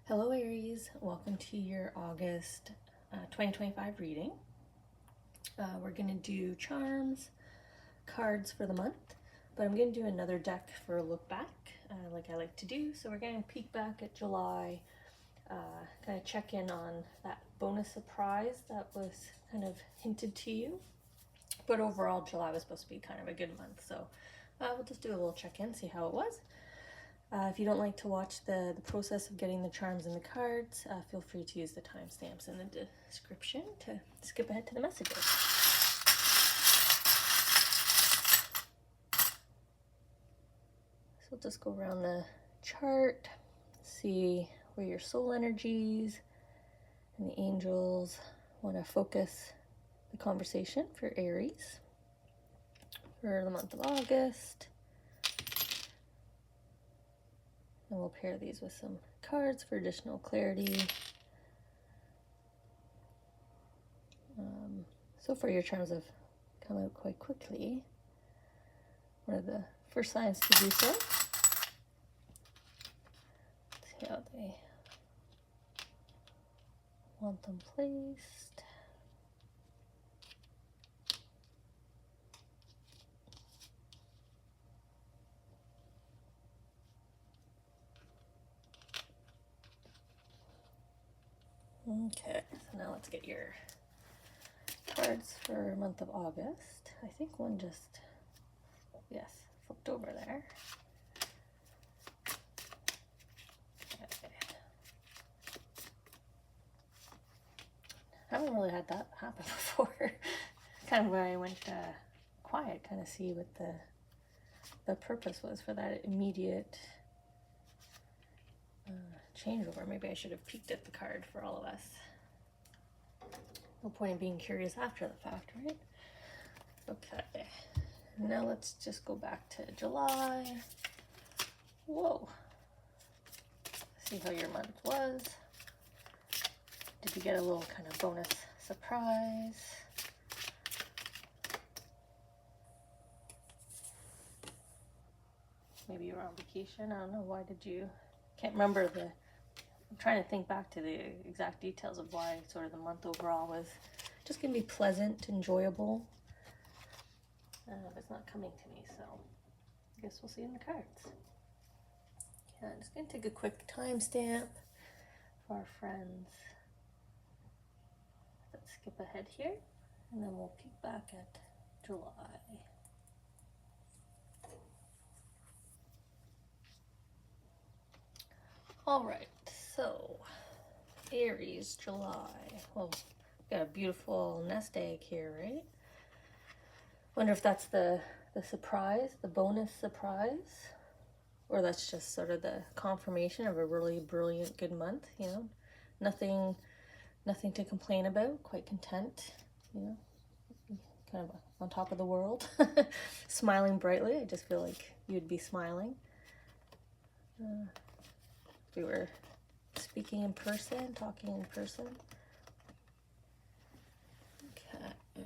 Hello Aries, welcome to your August 2025 reading. We're going to do charms, cards for the month, but I'm going to do another deck for a look back like I like to do. So we're going to peek back at July, kind of check in on that bonus surprise that was kind of hinted to you. But overall, July was supposed to be kind of a good month, so we'll just do a little check-in, see how it was. If you don't like to watch the process of getting the charms and the cards, feel free to use the timestamps in the description to skip ahead to the messages. So we'll just go around the chart, see where your soul energies and the angels want to focus the conversation for Aries for the month of August. And we'll pair these with some cards for additional clarity. So far your charms have come out quite quickly. What are the first signs to do so? Let's see how they want them placed. Okay, so now let's get your cards for month of August. I think one just, yes, flipped over there. Okay. I haven't really had that happen before. Kind of where I went quiet, kind of see what the purpose was for that immediate changeover. Maybe I should have peeked at the card for all of us. No point in being curious after the fact, right? Okay, now let's just go back to July. Whoa. See how your month was. Did you get a little kind of bonus surprise? Maybe you were on vacation. I don't know. Why did you? Can't remember the. I'm trying to think back to the exact details of why sort of the month overall was just going to be pleasant, enjoyable. It's not coming to me, so I guess we'll see in the cards. Okay, I'm just going to take a quick timestamp for our friends. Let's skip ahead here, and then we'll peek back at July. All right, so Aries, July. Well, got a beautiful nest egg here, right? Wonder if that's the surprise, the bonus surprise, or that's just sort of the confirmation of a really brilliant, good month. You know, nothing to complain about. Quite content. You know, kind of on top of the world, smiling brightly. I just feel like you'd be smiling. We were speaking in person, talking in person. Okay.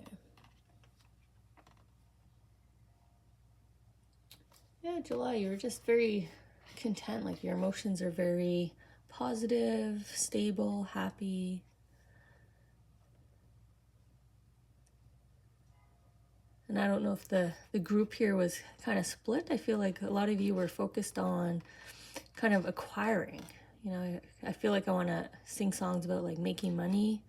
Yeah, July, you were just very content. Like your emotions are very positive, stable, happy. And I don't know if the group here was kind of split. I feel like a lot of you were focused on kind of acquiring. You know, I feel like I want to sing songs about like making money,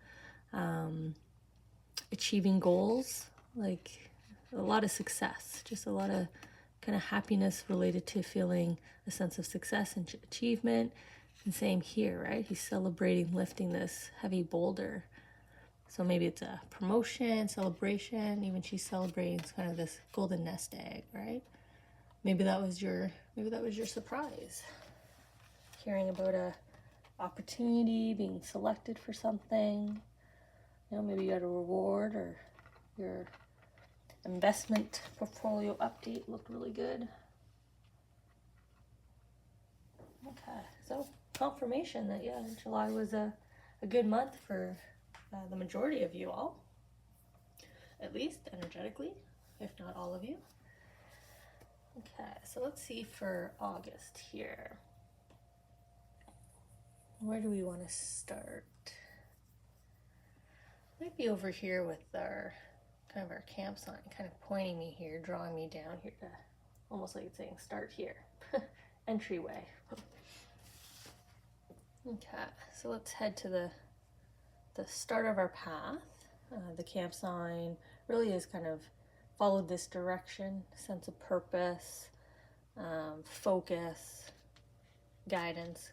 achieving goals, like a lot of success, just a lot of kind of happiness related to feeling a sense of success and achievement. And same here, right? He's celebrating lifting this heavy boulder. So maybe it's a promotion, celebration. Even she's celebrating kind of this golden nest egg, right? Maybe that was your surprise. Hearing about a opportunity, being selected for something. You know, maybe you got a reward, or your investment portfolio update looked really good. Okay, so confirmation that, yeah, July was a good month for the majority of you all, at least energetically, if not all of you. Okay, so let's see for August here. where do we want to start? Might be over here with our kind of our camp sign, kind of pointing me here, drawing me down here to almost like it's saying start here. Entryway. Okay, so let's head to the start of our path. The camp sign really is kind of followed this direction, sense of purpose, focus, guidance,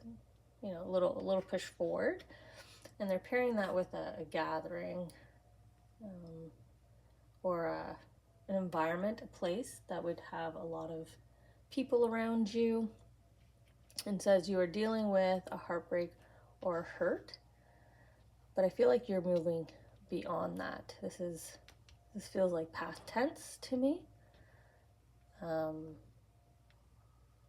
you know, a little push forward. And they're pairing that with a gathering or an environment, a place that would have a lot of people around you, and says you are dealing with a heartbreak or a hurt, but I feel like you're moving beyond that. This feels like past tense to me.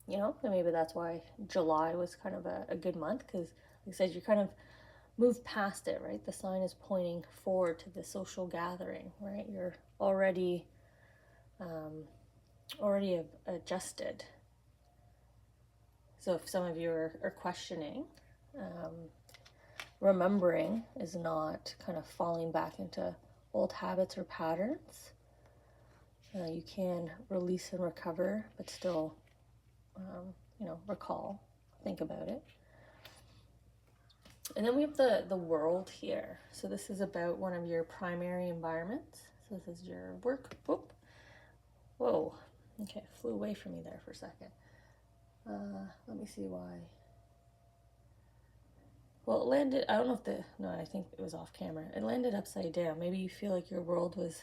You know, and maybe that's why July was kind of a good month, because like I said, you kind of move past it, right? The sign is pointing forward to the social gathering, right? You're already adjusted. So if some of you are questioning, remembering is not kind of falling back into old habits or patterns. You can release and recover, but still, you know, recall, think about it. And then we have the world here. So this is about one of your primary environments. So this is your work. Whoop. Whoa. Okay, flew away from me there for a second. Let me see why. Well, it landed, I don't know if no, I think it was off camera. It landed upside down. Maybe you feel like your world was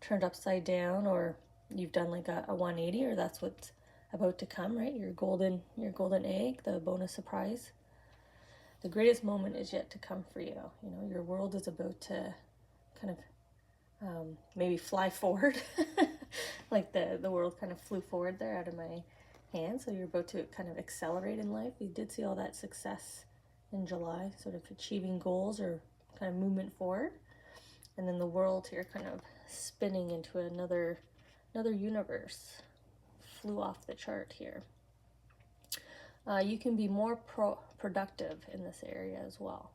turned upside down, or you've done like a 180, or that's what's about to come, right? Your golden egg, the bonus surprise. The greatest moment is yet to come for you. You know, your world is about to kind of maybe fly forward. Like the world kind of flew forward there out of my hand. So you're about to kind of accelerate in life. We did see all that success in July, sort of achieving goals or kind of movement forward. And then the world here kind of spinning into another universe. Flew off the chart here. You can be more productive in this area as well.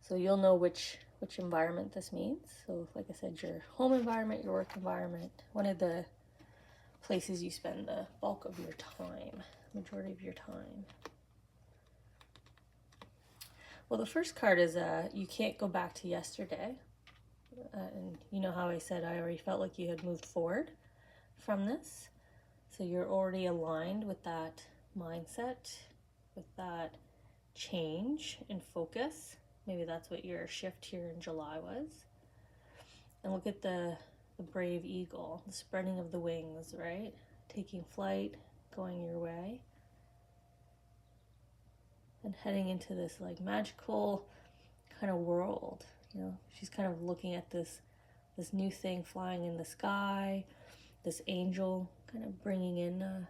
So you'll know which environment this means. So like I said, your home environment, your work environment, one of the places you spend the bulk of your time, majority of your time. Well, the first card is you can't go back to yesterday. And you know how I said I already felt like you had moved forward from this. So you're already aligned with that mindset, with that change and focus. Maybe that's what your shift here in July was. And look at the brave eagle, the spreading of the wings, right? Taking flight, going your way. And heading into this like magical kind of world. You know, she's kind of looking at this new thing flying in the sky, this angel kind of bringing in a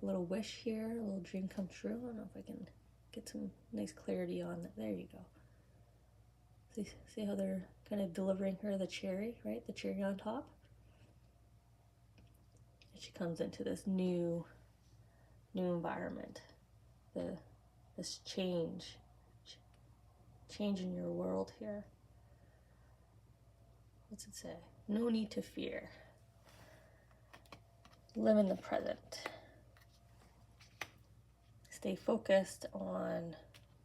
little wish here, a little dream come true. I don't know if I can get some nice clarity on that. There you go. See how they're kind of delivering her the cherry, right? The cherry on top. And she comes into this new environment. This change in your world here. What's it say? No need to fear. Live in the present. Stay focused on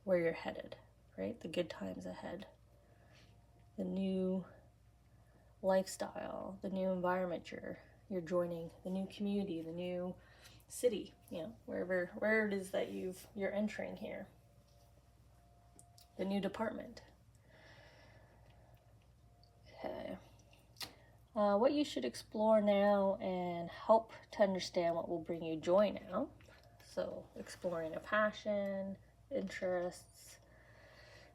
where you're headed, right? The good times ahead. The new lifestyle, the new environment you're joining, the new community, the new city, you know, where it is that you're entering here. The new department. Okay. What you should explore now and help to understand what will bring you joy now. So exploring a passion, interests,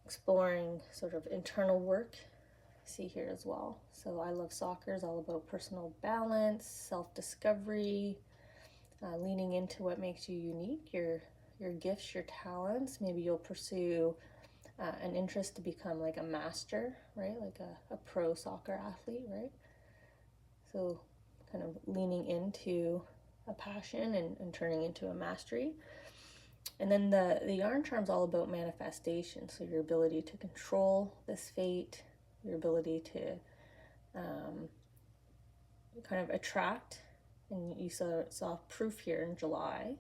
exploring sort of internal work, see here as well. So I love soccer is all about personal balance, self-discovery, leaning into what makes you unique, your gifts, your talents. Maybe you'll pursue an interest to become like a master, right? Like a pro soccer athlete, right? So kind of leaning into a passion and turning into a mastery. And then the yarn charm's all about manifestation. So your ability to control this fate, your ability to kind of attract. And you saw proof here in July.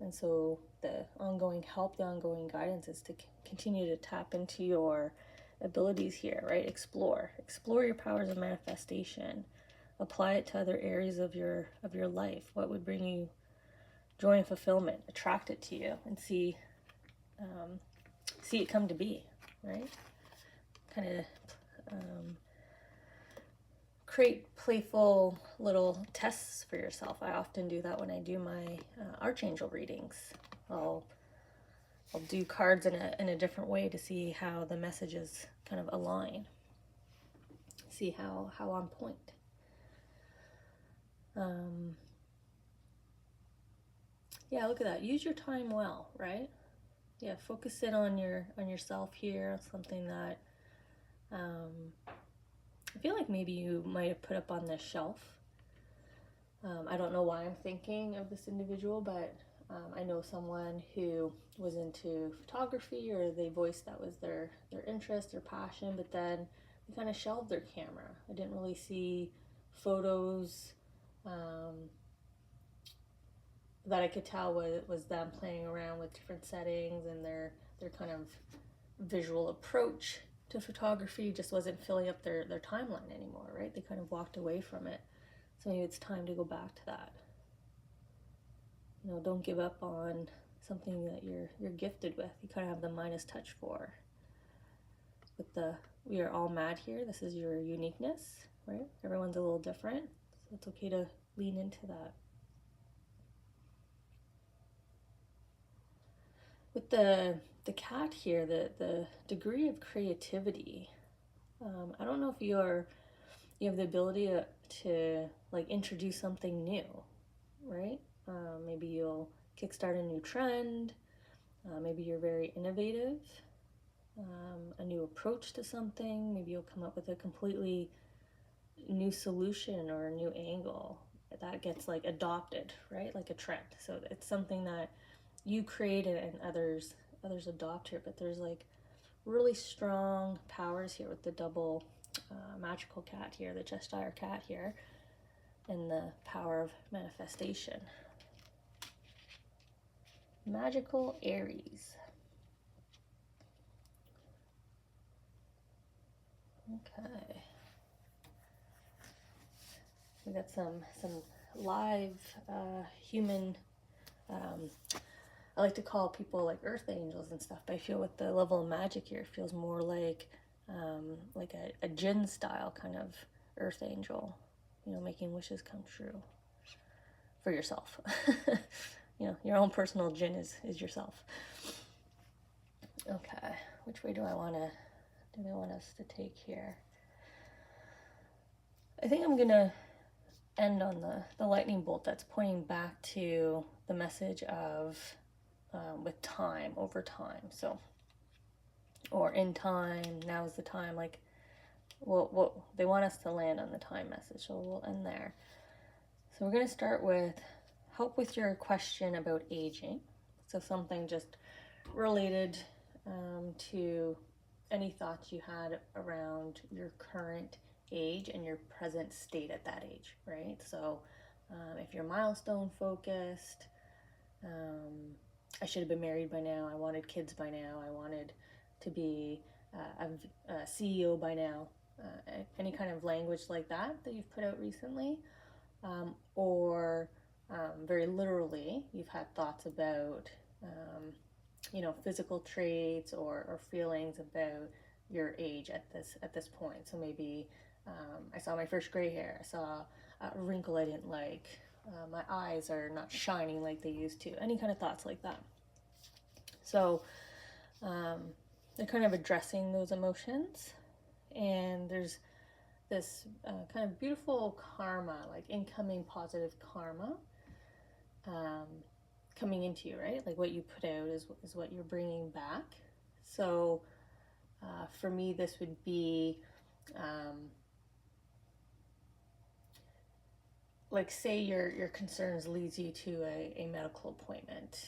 And so the ongoing help, the ongoing guidance is to continue to tap into your abilities here, right? Explore your powers of manifestation. Apply it to other areas of your life. What would bring you joy and fulfillment? Attract it to you and see it come to be, right? Kind of create playful little tests for yourself. I often do that when I do my archangel readings. I'll do cards in a different way to see how the messages kind of align. See how on point. Yeah, look at that. Use your time well, right? Yeah, focus in on yourself here. Something that I feel like maybe you might have put up on this shelf. I don't know why I'm thinking of this individual, but I know someone who was into photography, or they voiced that was their interest, their passion, but then they kind of shelved their camera. I didn't really see photos that I could tell was them playing around with different settings, and their kind of visual approach to photography just wasn't filling up their timeline anymore, right? They kind of walked away from it. So maybe it's time to go back to that. You know, don't give up on something that you're gifted with. You kind of have the Midas touch for. With the we are all mad here. This is your uniqueness, right? Everyone's a little different, so it's okay to lean into that. With the cat here, the degree of creativity. I don't know if you have the ability to like introduce something new, right? Maybe you'll kickstart a new trend. Maybe you're very innovative. A new approach to something. Maybe you'll come up with a completely new solution or a new angle that gets like adopted, right? Like a trend. So it's something that you created and others adopt here. But there's like really strong powers here with the double magical cat here, the Cheshire cat here, and the power of manifestation. Magical Aries. Okay. We got some live human, I like to call people like earth angels and stuff, but I feel with the level of magic here, it feels more like a djinn style kind of earth angel, you know, making wishes come true for yourself. You know, your own personal djinn is yourself. Okay, which way do they want us to take here? I think I'm gonna end on the lightning bolt that's pointing back to the message of with time, over time. So, or in time, now's the time. Like, well, they want us to land on the time message, so we'll end there. So we're going to start with help with your question about aging. So something just related to any thoughts you had around your current age and your present state at that age, right? So if you're milestone focused, I should have been married by now, I wanted kids by now, I wanted to be a CEO by now, any kind of language like that you've put out recently, or very literally, you've had thoughts about physical traits or feelings about your age at this point. So maybe I saw my first gray hair, I saw a wrinkle I didn't like, my eyes are not shining like they used to, any kind of thoughts like that. So they're kind of addressing those emotions, and there's this kind of beautiful karma, like incoming positive karma coming into you, right? Like what you put out is what you're bringing back. So for me, this would be like, say your concerns leads you to a medical appointment,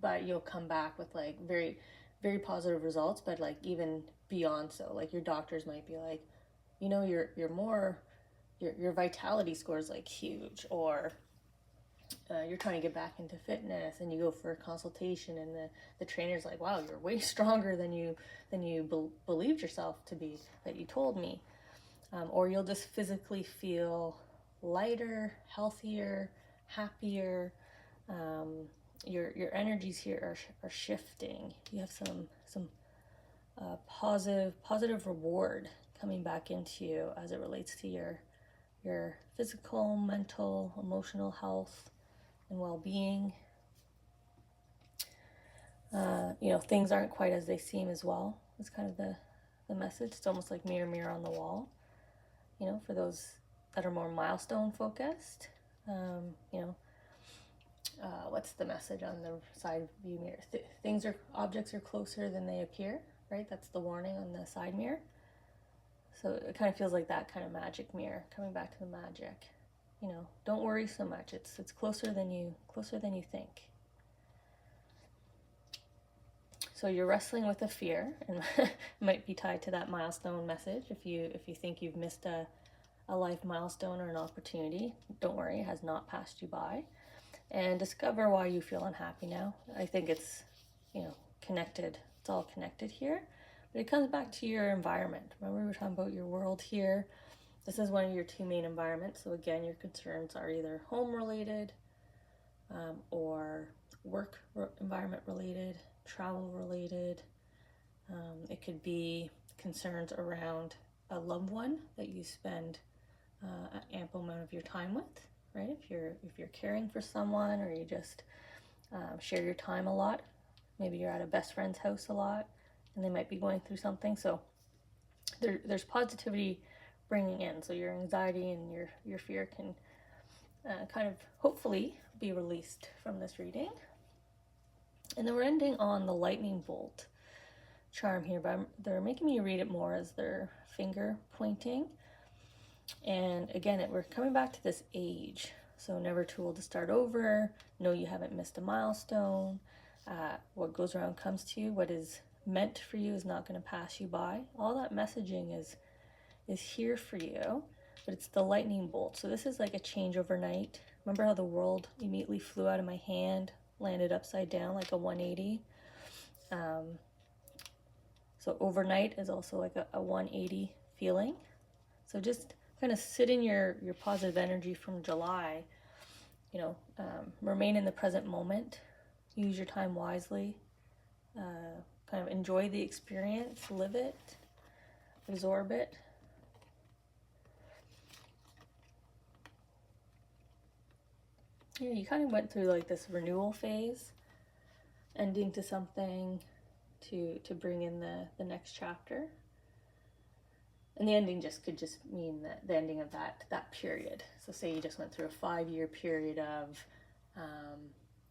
but you'll come back with like very, very positive results, but like even beyond. So like your doctors might be like, you know, you're more, your vitality score is like huge, or you're trying to get back into fitness and you go for a consultation and the trainer's like, wow, you're way stronger than you believed yourself to be, that you told me. Or you'll just physically feel lighter, healthier, happier. Your energies here are shifting. You have some positive reward coming back into you as it relates to your physical, mental, emotional health and well-being. You know, things aren't quite as they seem as well. It's kind of the message. It's almost like mirror, mirror on the wall. You know, for those that are more milestone focused. You know, what's the message on the side view mirror? Objects are closer than they appear, right? That's the warning on the side mirror. So it kind of feels like that kind of magic mirror, coming back to the magic. You know, don't worry so much. It's closer than you think. So you're wrestling with a fear, and it might be tied to that milestone message. If you think you've missed a life milestone or an opportunity, don't worry, it has not passed you by. And discover why you feel unhappy now. I think it's, you know, connected. It's all connected here. But it comes back to your environment. Remember, we were talking about your world here. This is one of your two main environments. So again, your concerns are either home related or work environment related, travel related. It could be concerns around a loved one that you spend an ample amount of your time with, right? If you're caring for someone, or you just share your time a lot. Maybe you're at a best friend's house a lot, and they might be going through something. So there's positivity bringing in. So your anxiety and your fear can kind of hopefully be released from this reading. And then we're ending on the lightning bolt charm here, but they're making me read it more as their finger pointing. And again, we're coming back to this age. So never too old to start over. Know you haven't missed a milestone. What goes around comes to you. What is meant for you is not going to pass you by. All that messaging is here for you, but it's the lightning bolt. So this is like a change overnight. Remember how the world immediately flew out of my hand, landed upside down like a 180? So overnight is also like a 180 feeling. So just kind of sit in your positive energy from July. You know, remain in the present moment. Use your time wisely. Kind of enjoy the experience, live it, absorb it. Yeah, you kind of went through like this renewal phase, ending to something to bring in the next chapter. And the ending could mean that the ending of that period. So say you just went through a 5-year period of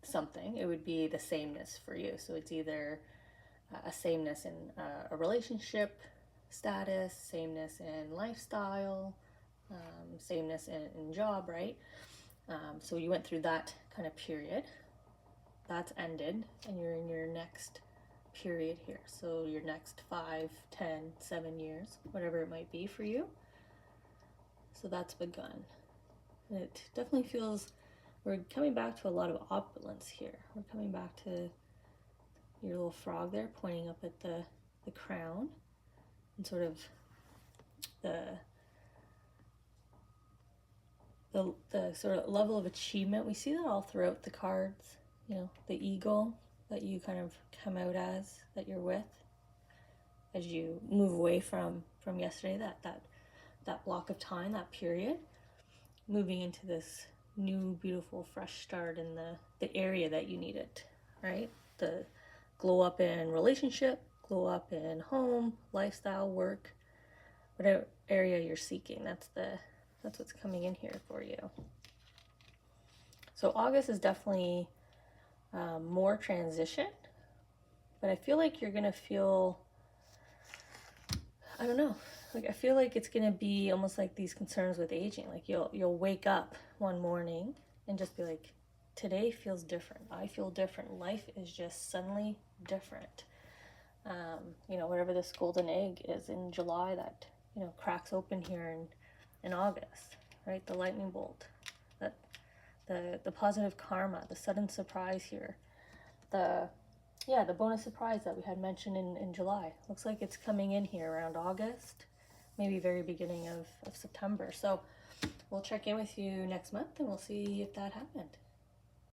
something, it would be the sameness for you. So it's either a sameness in a relationship status, sameness in lifestyle, sameness in job, right? So you went through that kind of period. That's ended, and you're in your next period here. So your next 5, 10, 7 years, whatever it might be for you. So that's begun. And it definitely feels, we're coming back to a lot of opulence here. We're coming back to your little frog there pointing up at the crown, and sort of the sort of level of achievement. We see that all throughout the cards. You know, the eagle that you kind of come out as, that you're with, as you move away from yesterday, that block of time, that period, moving into this new, beautiful, fresh start in the area that you need it, right? The glow up in relationship, glow up in home, lifestyle, work, whatever area you're seeking. That's what's coming in here for you. So August is definitely more transition, but I feel like you're gonna feel, I don't know, like I feel like it's gonna be almost like these concerns with aging. Like you'll wake up one morning and just be like today feels different. I feel different. Life is just suddenly different. You know, whatever this golden egg is in July that, you know, cracks open here in August, right? The lightning bolt, that the positive karma, the sudden surprise here, the bonus surprise that we had mentioned in July. Looks like it's coming in here around August, maybe very beginning of September. So we'll check in with you next month and we'll see if that happened.